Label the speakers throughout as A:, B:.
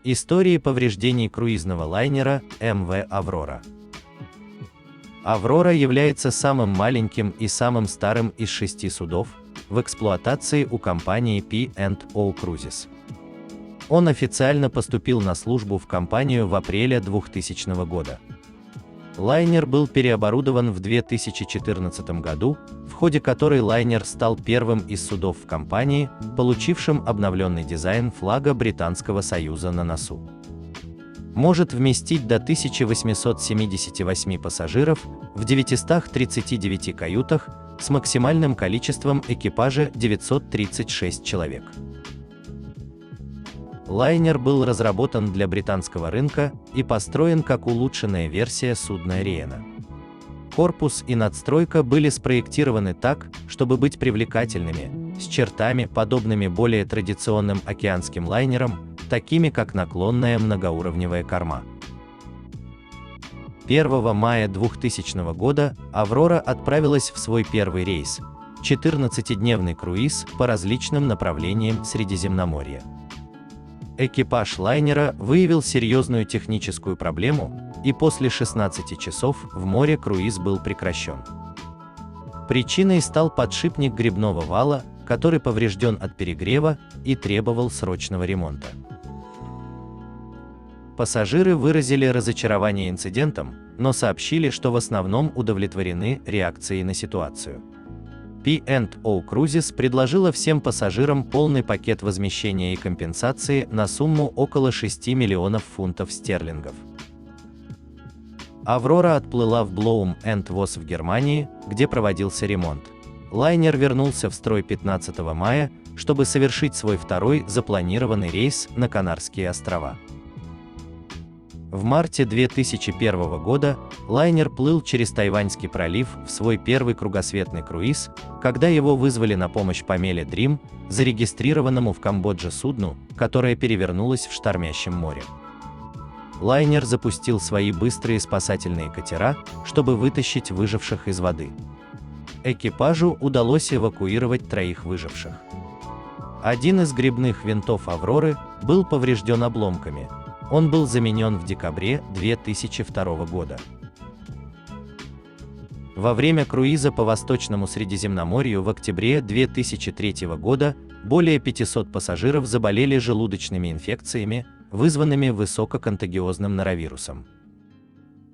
A: Истории повреждений круизного лайнера МВ «Аврора». «Аврора» является самым маленьким и самым старым из 6 судов в эксплуатации у компании P&O Cruises. Он официально поступил на службу в компанию в апреле 2000 года. Лайнер был переоборудован в 2014 году, в ходе которой лайнер стал первым из судов в компании, получившим обновленный дизайн флага Британского Союза на носу. Может вместить до 1878 пассажиров в 939 каютах с максимальным количеством экипажа 936 человек. Лайнер был разработан для британского рынка и построен как улучшенная версия судна Ариена. Корпус и надстройка были спроектированы так, чтобы быть привлекательными, с чертами, подобными более традиционным океанским лайнерам, такими как наклонная многоуровневая корма. 1 мая 2000 года «Аврора» отправилась в свой первый рейс – 14-дневный круиз по различным направлениям Средиземноморья. Экипаж лайнера выявил серьезную техническую проблему, и после 16 часов в море круиз был прекращен. Причиной стал подшипник гребного вала, который поврежден от перегрева и требовал срочного ремонта. Пассажиры выразили разочарование инцидентом, но сообщили, что в основном удовлетворены реакцией на ситуацию. P&O Cruises предложила всем пассажирам полный пакет возмещения и компенсации на сумму около 6 миллионов фунтов стерлингов. «Аврора» отплыла в Блоум-энд-Восс в Германии, где проводился ремонт. Лайнер вернулся в строй 15 мая, чтобы совершить свой второй запланированный рейс на Канарские острова. В марте 2001 года лайнер плыл через Тайваньский пролив в свой первый кругосветный круиз, когда его вызвали на помощь Памеле Dream, зарегистрированному в Камбодже судну, которое перевернулось в штормящем море. Лайнер запустил свои быстрые спасательные катера, чтобы вытащить выживших из воды. Экипажу удалось эвакуировать 3 выживших. Один из гребных винтов «Авроры» был поврежден обломками. Он был заменен в декабре 2002 года. Во время круиза по Восточному Средиземноморью в октябре 2003 года более 500 пассажиров заболели желудочными инфекциями, вызванными высококонтагиозным норовирусом.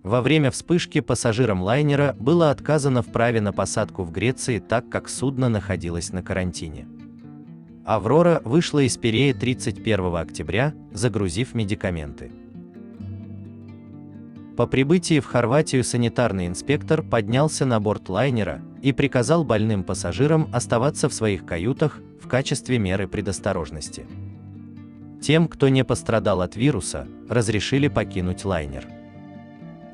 A: Во время вспышки пассажирам лайнера было отказано в праве на посадку в Греции, так как судно находилось на карантине. «Аврора» вышла из Пирея 31 октября, загрузив медикаменты. По прибытии в Хорватию санитарный инспектор поднялся на борт лайнера и приказал больным пассажирам оставаться в своих каютах в качестве меры предосторожности. Тем, кто не пострадал от вируса, разрешили покинуть лайнер.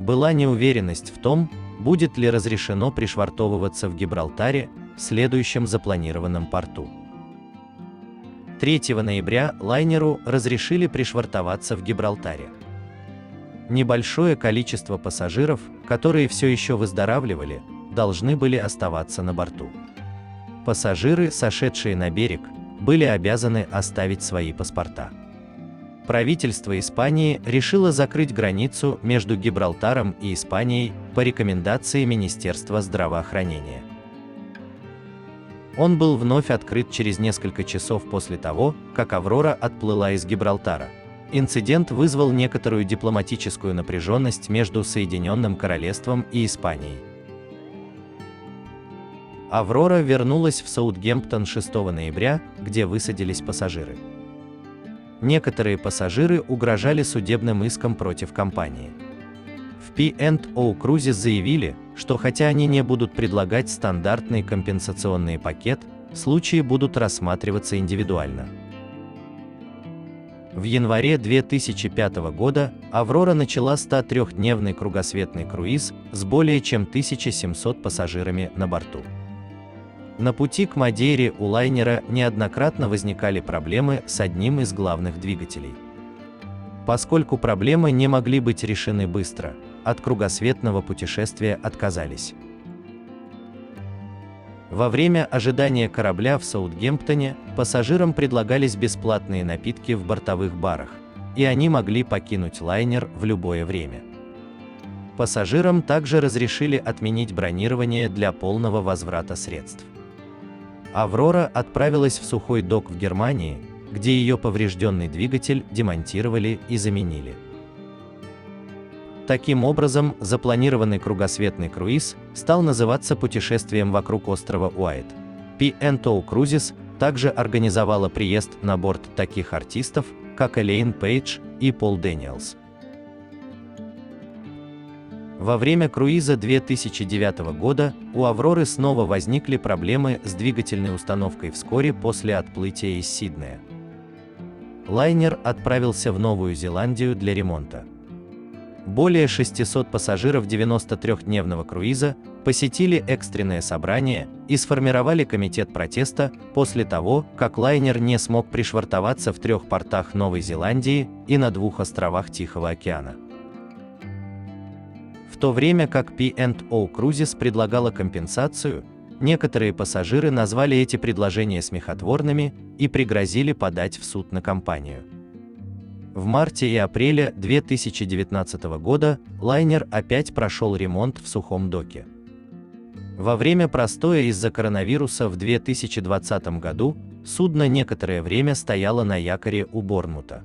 A: Была неуверенность в том, будет ли разрешено пришвартовываться в Гибралтаре, в следующем запланированном порту. 3 ноября лайнеру разрешили пришвартоваться в Гибралтаре. Небольшое количество пассажиров, которые все еще выздоравливали, должны были оставаться на борту. Пассажиры, сошедшие на берег, были обязаны оставить свои паспорта. Правительство Испании решило закрыть границу между Гибралтаром и Испанией по рекомендации Министерства здравоохранения. Он был вновь открыт через несколько часов после того, как «Аврора» отплыла из Гибралтара. Инцидент вызвал некоторую дипломатическую напряженность между Соединенным Королевством и Испанией. «Аврора» вернулась в Саутгемптон 6 ноября, где высадились пассажиры. Некоторые пассажиры угрожали судебным иском против компании. В P&O Cruises заявили, что хотя они не будут предлагать стандартный компенсационный пакет, случаи будут рассматриваться индивидуально. В январе 2005 года «Аврора» начала 103-дневный кругосветный круиз с более чем 1700 пассажирами на борту. На пути к Мадейре у лайнера неоднократно возникали проблемы с одним из главных двигателей. Поскольку проблемы не могли быть решены быстро, от кругосветного путешествия отказались. Во время ожидания корабля в Саутгемптоне пассажирам предлагались бесплатные напитки в бортовых барах, и они могли покинуть лайнер в любое время. Пассажирам также разрешили отменить бронирование для полного возврата средств. «Аврора» отправилась в сухой док в Германии, где ее поврежденный двигатель демонтировали и заменили. Таким образом, запланированный кругосветный круиз стал называться путешествием вокруг острова Уайт. P&O Cruises также организовала приезд на борт таких артистов, как Элейн Пейдж и Пол Дэниелс. Во время круиза 2009 года у «Авроры» снова возникли проблемы с двигательной установкой вскоре после отплытия из Сиднея. Лайнер отправился в Новую Зеландию для ремонта. Более 600 пассажиров 93-дневного круиза посетили экстренное собрание и сформировали комитет протеста после того, как лайнер не смог пришвартоваться в 3 портах Новой Зеландии и на 2 островах Тихого океана. В то время как P&O Cruises предлагала компенсацию, некоторые пассажиры назвали эти предложения смехотворными и пригрозили подать в суд на компанию. В марте и апреле 2019 года лайнер опять прошел ремонт в сухом доке. Во время простоя из-за коронавируса в 2020 году судно некоторое время стояло на якоре у Борнмута.